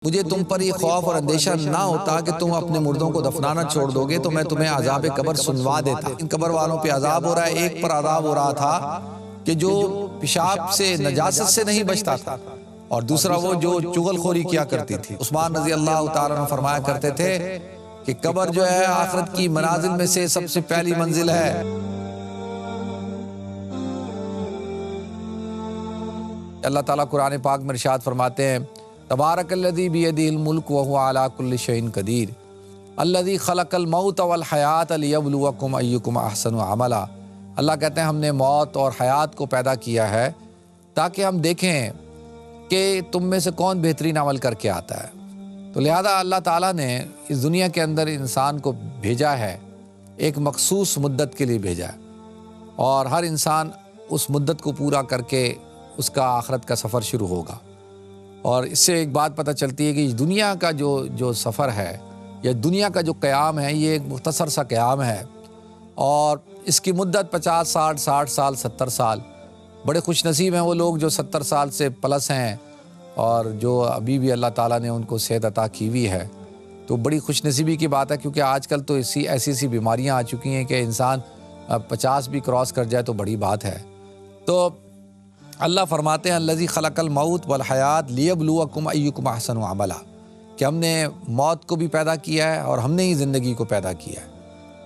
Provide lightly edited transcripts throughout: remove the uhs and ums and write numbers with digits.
مجھے تم پر یہ خوف اور اندیشہ نہ ہوتا کہ تم اپنے مردوں کو دفنانا چھوڑ دو گے تو میں تمہیں عذاب قبر سنوا دیتا۔ ان قبر والوں پہ عذاب ہو رہا ہے، ایک پر عذاب ہو رہا تھا کہ جو پیشاب سے نجاست سے نہیں بچتا تھا، اور دوسرا وہ جو چغل خوری کیا کرتی تھی۔ عثمان رضی اللہ تعالیٰ عنہ فرمایا کرتے تھے کہ قبر جو ہے آخرت کی منازل میں سے سب سے پہلی منزل ہے۔ اللہ تعالیٰ قرآن پاک میں ارشاد فرماتے ہیں تبارک الذی بیدہ الملک وہو علی کل شیء قدیر الذی خلق الموت والحیات لیبلوکم ایکم احسن عملا۔ اللہ کہتے ہیں ہم نے موت اور حیات کو پیدا کیا ہے تاکہ ہم دیکھیں کہ تم میں سے کون بہترین عمل کر کے آتا ہے۔ تو لہذا اللہ تعالیٰ نے اس دنیا کے اندر انسان کو بھیجا ہے، ایک مخصوص مدت کے لیے بھیجا ہے، اور ہر انسان اس مدت کو پورا کر کے اس کا آخرت کا سفر شروع ہوگا۔ اور اس سے ایک بات پتہ چلتی ہے کہ دنیا کا جو سفر ہے یا دنیا کا جو قیام ہے یہ ایک مختصر سا قیام ہے، اور اس کی مدت 50 60 سال 70 سال۔ بڑے خوش نصیب ہیں وہ لوگ جو 70 سال سے پلس ہیں اور جو ابھی بھی اللہ تعالیٰ نے ان کو صحت عطا کی ہوئی ہے، تو بڑی خوش نصیبی کی بات ہے، کیونکہ آج کل تو ایسی بیماریاں آ چکی ہیں کہ انسان 50 بھی کراس کر جائے تو بڑی بات ہے۔ تو اللہ فرماتے ہیں الذی خلق الموت والحیات لیبلوکم ایکم احسن عملا، کہ ہم نے موت کو بھی پیدا کیا ہے اور ہم نے ہی زندگی کو پیدا کیا ہے۔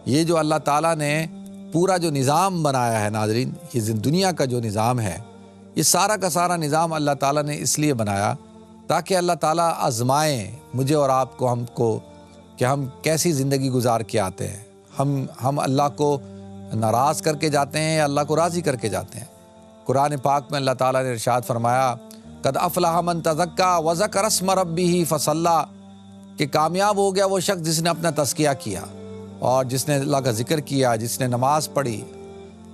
یہ جو اللہ تعالیٰ نے پورا جو نظام بنایا ہے ناظرین، یہ دنیا کا جو نظام ہے، یہ سارا کا سارا نظام اللہ تعالیٰ نے اس لیے بنایا تاکہ اللہ تعالیٰ آزمائیں مجھے اور آپ کو، ہم کو، کہ ہم کیسی زندگی گزار کے آتے ہیں، ہم اللہ کو ناراض کر کے جاتے ہیں یا اللہ کو راضی کر کے جاتے ہیں۔ قرآن پاک میں اللہ تعالیٰ نے ارشاد فرمایا قد افلح من تزکا وذکر اسم ربہ فصلی، کہ کامیاب ہو گیا وہ شخص جس نے اپنا تزکیہ کیا اور جس نے اللہ کا ذکر کیا، جس نے نماز پڑھی۔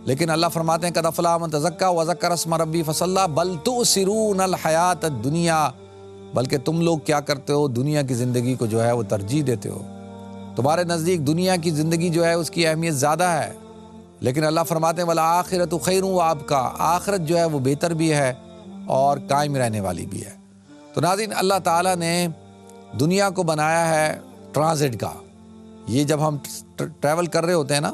لیکن اللہ فرماتے ہیں قد افلح من تزکا وذکر اسم ربہ فصلی بل تؤثرون الحیات الدنیا، بلکہ تم لوگ کیا کرتے ہو، دنیا کی زندگی کو جو ہے وہ ترجیح دیتے ہو۔ تمہارے نزدیک دنیا کی زندگی جو ہے اس کی اہمیت زیادہ ہے، لیکن اللہ فرماتے ہیں والآخرۃ خیر وابقیٰ، آخرت جو ہے وہ بہتر بھی ہے اور قائم رہنے والی بھی ہے۔ تو ناظرین اللہ تعالیٰ نے دنیا کو بنایا ہے ٹرانزٹ کا۔ یہ جب ہم ٹریول کر رہے ہوتے ہیں نا،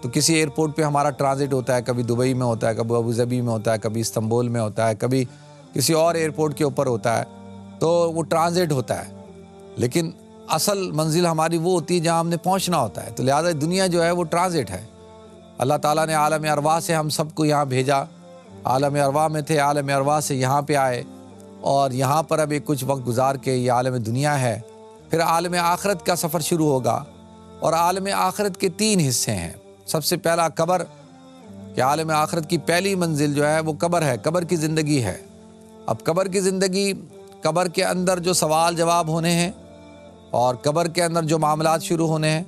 تو کسی ایئرپورٹ پہ ہمارا ٹرانزٹ ہوتا ہے، کبھی دبئی میں ہوتا ہے، کبھی ابوظہبی میں ہوتا ہے، کبھی استنبول میں ہوتا ہے، کبھی کسی اور ایئرپورٹ کے اوپر ہوتا ہے، تو وہ ٹرانزٹ ہوتا ہے۔ لیکن اصل منزل ہماری وہ ہوتی ہے جہاں ہم نے پہنچنا ہوتا ہے، تو لہٰذا دنیا جو ہے وہ ٹرانزٹ ہے۔ اللہ تعالیٰ نے عالم ارواح سے ہم سب کو یہاں بھیجا، عالم ارواح میں تھے، عالم ارواح سے یہاں پہ آئے، اور یہاں پر اب ایک کچھ وقت گزار کے یہ عالم دنیا ہے، پھر عالم آخرت کا سفر شروع ہوگا۔ اور عالم آخرت کے 3 حصے ہیں۔ سب سے پہلا قبر، کہ عالم آخرت کی پہلی منزل جو ہے وہ قبر ہے، قبر کی زندگی ہے۔ اب قبر کی زندگی، قبر کے اندر جو سوال جواب ہونے ہیں اور قبر کے اندر جو معاملات شروع ہونے ہیں،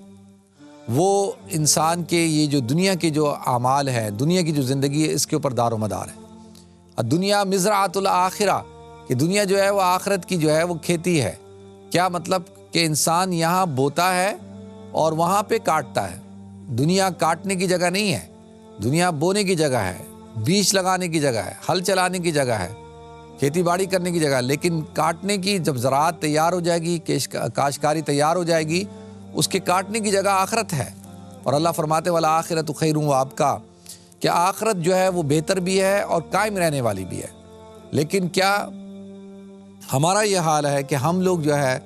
وہ انسان کے یہ جو دنیا کے جو اعمال ہیں، دنیا کی جو زندگی ہے، اس کے اوپر دار و مدار ہے۔ دنیا مزرعۃ الآخرہ، کہ دنیا جو ہے وہ آخرت کی جو ہے وہ کھیتی ہے۔ کیا مطلب؟ کہ انسان یہاں بوتا ہے اور وہاں پہ کاٹتا ہے۔ دنیا کاٹنے کی جگہ نہیں ہے، دنیا بونے کی جگہ ہے، بیج لگانے کی جگہ ہے، ہل چلانے کی جگہ ہے، کھیتی باڑی کرنے کی جگہ ہے۔ لیکن کاٹنے کی، جب زراعت تیار ہو جائے گی، کاشتکاری تیار ہو جائے گی، اس کے کاٹنے کی جگہ آخرت ہے۔ اور اللہ فرماتے والآخرۃ خیر وابقیٰ، کہ آخرت جو ہے وہ بہتر بھی ہے اور قائم رہنے والی بھی ہے۔ لیکن کیا ہمارا یہ حال ہے کہ ہم لوگ جو ہے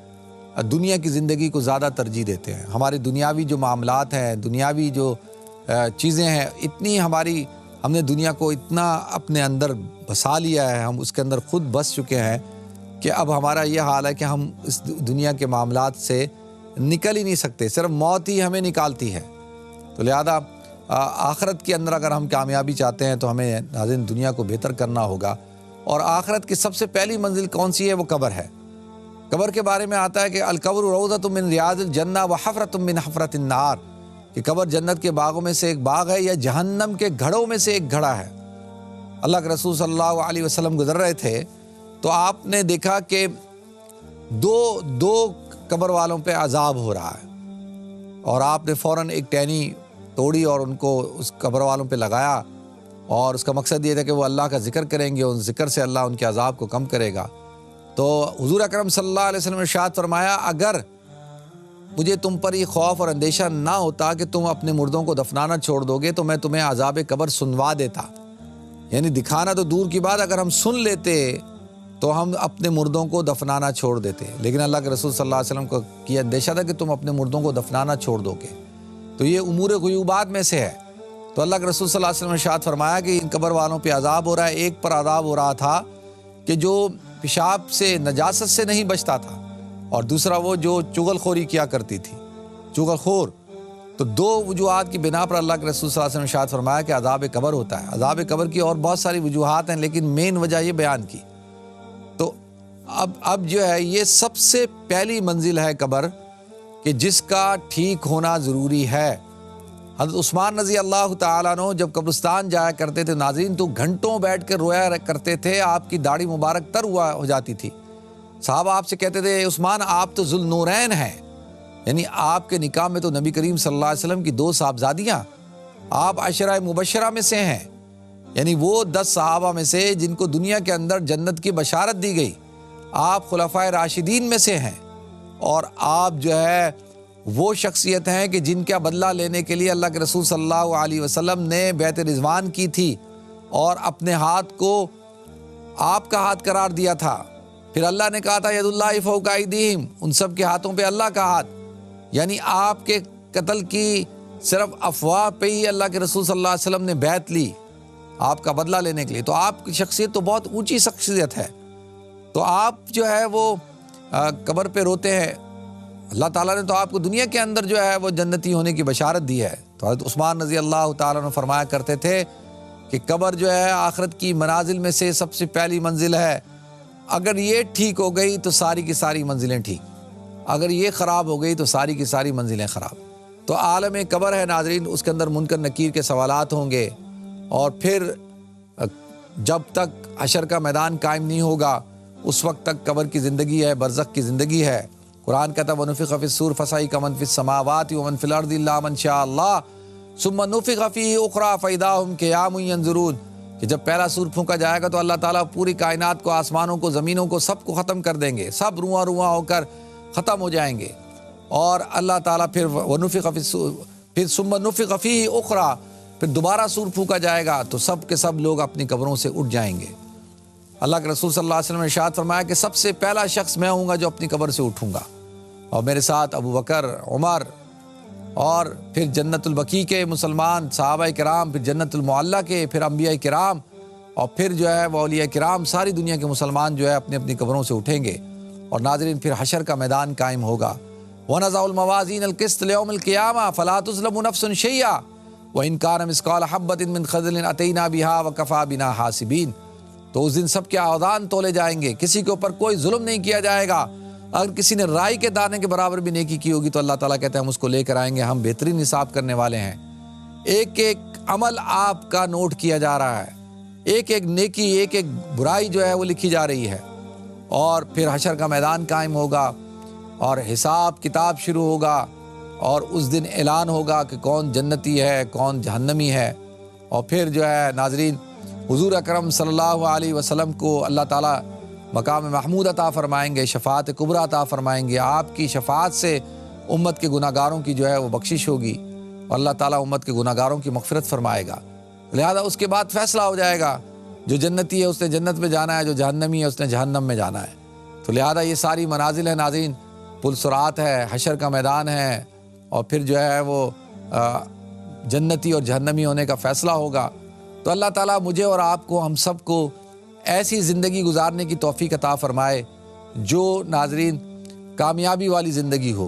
دنیا کی زندگی کو زیادہ ترجیح دیتے ہیں؟ ہمارے دنیاوی جو معاملات ہیں، دنیاوی جو چیزیں ہیں، اتنی ہم نے دنیا کو اتنا اپنے اندر بسا لیا ہے، ہم اس کے اندر خود بس چکے ہیں کہ اب ہمارا یہ حال ہے کہ ہم اس دنیا کے معاملات سے نکل ہی نہیں سکتے، صرف موت ہی ہمیں نکالتی ہے۔ تو لہذا آخرت کے اندر اگر ہم کامیابی چاہتے ہیں تو ہمیں ناظرین دنیا کو بہتر کرنا ہوگا۔ اور آخرت کی سب سے پہلی منزل کون سی ہے؟ وہ قبر ہے۔ قبر کے بارے میں آتا ہے کہ القبر روضۃ من ریاض الجنہ وحفرۃ من حفرۃ النار، کہ قبر جنت کے باغوں میں سے ایک باغ ہے یا جہنم کے گھڑوں میں سے ایک گھڑا ہے۔ اللہ کے رسول صلی اللہ علیہ وسلم گزر رہے تھے تو آپ نے دیکھا کہ دو قبر والوں پہ عذاب ہو رہا ہے، اور آپ نے فوراً ایک ٹہنی توڑی اور ان کو اس قبر والوں پہ لگایا، اور اس کا مقصد یہ تھا کہ وہ اللہ کا ذکر کریں گے، ان ذکر سے اللہ ان کے عذاب کو کم کرے گا۔ تو حضور اکرم صلی اللہ علیہ وسلم نے ارشاد فرمایا اگر مجھے تم پر یہ خوف اور اندیشہ نہ ہوتا کہ تم اپنے مردوں کو دفنانا چھوڑ دو گے تو میں تمہیں عذاب قبر سنوا دیتا. یعنی دکھانا تو دور کی بات، اگر ہم سن لیتے تو ہم اپنے مردوں کو دفنانا چھوڑ دیتے، لیکن اللہ کے رسول صلی اللہ علیہ وسلم کو یہ اندیشہ تھا کہ تم اپنے مردوں کو دفنانا چھوڑ دو گے. تو یہ امور غیوبات میں سے ہے. تو اللہ کے رسول صلی اللہ علیہ وسلم نے ارشاد فرمایا کہ ان قبر والوں پہ عذاب ہو رہا ہے. ایک پر عذاب ہو رہا تھا کہ جو پیشاب سے نجاست سے نہیں بچتا تھا، اور دوسرا وہ جو چغل خوری کیا کرتی تھی، چغل خور. تو دو وجوہات کی بنا پر اللہ کے رسول صلی اللہ علیہ وسلم نے ارشاد فرمایا کہ عذاب قبر ہوتا ہے. عذاب قبر کی اور بہت ساری وجوہات ہیں، لیکن مین وجہ یہ بیان کی. تو اب جو ہے یہ سب سے پہلی منزل ہے قبر کہ جس کا ٹھیک ہونا ضروری ہے. حضرت عثمان رضی اللہ تعالیٰ عنہ جب قبرستان جایا کرتے تھے ناظرین تو گھنٹوں بیٹھ کر رویا کرتے تھے، آپ کی داڑھی مبارک تر ہو جاتی تھی. صحابہ آپ سے کہتے تھے عثمان آپ تو ذوالنورین ہیں، یعنی آپ کے نکاح میں تو نبی کریم صلی اللہ علیہ وسلم کی 2 صاحبزادیاں، آپ عشرہ مبشرہ میں سے ہیں، یعنی وہ 10 صحابہ میں سے جن کو دنیا کے اندر جنت کی بشارت دی گئی. آپ خلفائے راشدین میں سے ہیں، اور آپ جو ہے وہ شخصیت ہیں کہ جن کا بدلہ لینے کے لیے اللہ کے رسول صلی اللہ علیہ وسلم نے بیعت رضوان کی تھی اور اپنے ہاتھ کو آپ کا ہاتھ قرار دیا تھا. پھر اللہ نے کہا تھا ید اللہ فوق ایدیہم، ان سب کے ہاتھوں پہ اللہ کا ہاتھ. یعنی آپ کے قتل کی صرف افواہ پہ ہی اللہ کے رسول صلی اللہ علیہ وسلم نے بیعت لی آپ کا بدلہ لینے کے لیے. تو آپ کی شخصیت تو بہت اونچی شخصیت ہے. تو آپ جو ہے وہ قبر پہ روتے ہیں. اللہ تعالیٰ نے تو آپ کو دنیا کے اندر جو ہے وہ جنتی ہونے کی بشارت دی ہے. تو حضرت عثمان رضی اللہ تعالیٰ نے فرمایا کرتے تھے کہ قبر جو ہے آخرت کی منازل میں سے سب سے پہلی منزل ہے. اگر یہ ٹھیک ہو گئی تو ساری کی ساری منزلیں ٹھیک، اگر یہ خراب ہو گئی تو ساری کی ساری منزلیں خراب. تو عالم قبر ہے ناظرین، اس کے اندر منکر نکیر کے سوالات ہوں گے، اور پھر جب تک حشر کا میدان قائم نہیں ہوگا اس وقت تک قبر کی زندگی ہے، برزخ کی زندگی ہے. قرآن کہتا ہے وَنُفِخَ فِي الصُّورِ فَصَعِقَ مَن فِي السَّمَاوَاتِ وَمَن فِي الْأَرْضِ إِلَّا مَن شَاءَ اللَّهُ ثُمَّ نُفِخَ فِيهِ أُخْرَىٰ فَإِذَا هُمْ قِيَامٌ يَنظُرُونَ. کہ جب پہلا سور پھونکا جائے گا تو اللہ تعالیٰ پوری کائنات کو، آسمانوں کو، زمینوں کو، سب کو ختم کر دیں گے، سب رواں رواں ہو کر ختم ہو جائیں گے. اور اللہ تعالیٰ پھر وَنُفِخَ فِي الصُّورِ پھر ثُمَّ نُفِخَ فِيهِ أُخْرَىٰ پھر دوبارہ سور پھونکا جائے گا تو سب کے سب لوگ اپنی قبروں سے اٹھ جائیں گے. اللہ کے رسول صلی اللہ علیہ وسلم نے ارشاد فرمایا کہ سب سے پہلا شخص میں ہوں گا جو اپنی قبر سے اٹھوں گا، اور میرے ساتھ ابو بکر، عمر، اور پھر جنت البقیع کے مسلمان صحابہ کرام، پھر جنت المعلیٰ کے، پھر انبیاء کرام، اور پھر جو ہے وہ اولیاء کرام، ساری دنیا کے مسلمان جو ہے اپنی اپنی قبروں سے اٹھیں گے. اور ناظرین پھر حشر کا میدان قائم ہوگا. وَنَضَعُ الْمَوَازِينَ الْقِسْطَ لِيَوْمِ الْقِيَامَةِ فَلَا تُظْلَمُ نَفْسٌ شَيْئًا وَإِنْ كَانَ مِثْقَالَ حَبَّةٍ مِّنْ خَرْدَلٍ أَتَيْنَا بِهَا وَكَفَىٰ بِنَا حَاسِبِينَ. تو اس دن سب کے اعداد تولے جائیں گے، کسی کے اوپر کوئی ظلم نہیں کیا جائے گا. اگر کسی نے رائی کے دانے کے برابر بھی نیکی کی ہوگی تو اللہ تعالیٰ کہتے ہیں ہم اس کو لے کر آئیں گے، ہم بہترین حساب کرنے والے ہیں. ایک ایک عمل آپ کا نوٹ کیا جا رہا ہے، ایک ایک نیکی، ایک ایک برائی جو ہے وہ لکھی جا رہی ہے. اور پھر حشر کا میدان قائم ہوگا اور حساب کتاب شروع ہوگا، اور اس دن اعلان ہوگا کہ کون جنتی ہے کون جہنمی ہے. اور پھر جو ہے ناظرین حضور اکرم صلی اللہ علیہ وسلم کو اللہ تعالیٰ مقام محمود عطا فرمائیں گے، شفاعت کبریٰ عطا فرمائیں گے. آپ کی شفاعت سے امت کے گناہ گاروں کی جو ہے وہ بخشش ہوگی، اور اللہ تعالیٰ امت کے گناہ گاروں کی مغفرت فرمائے گا. لہذا اس کے بعد فیصلہ ہو جائے گا، جو جنتی ہے اس نے جنت میں جانا ہے، جو جہنمی ہے اس نے جہنم میں جانا ہے. تو لہذا یہ ساری منازل ہیں ناظرین، پل صراط ہے، حشر کا میدان ہے، اور پھر جو ہے وہ جنتی اور جہنمی ہونے کا فیصلہ ہوگا. تو اللہ تعالیٰ مجھے اور آپ کو، ہم سب کو ایسی زندگی گزارنے کی توفیق عطا فرمائے جو ناظرین کامیابی والی زندگی ہو،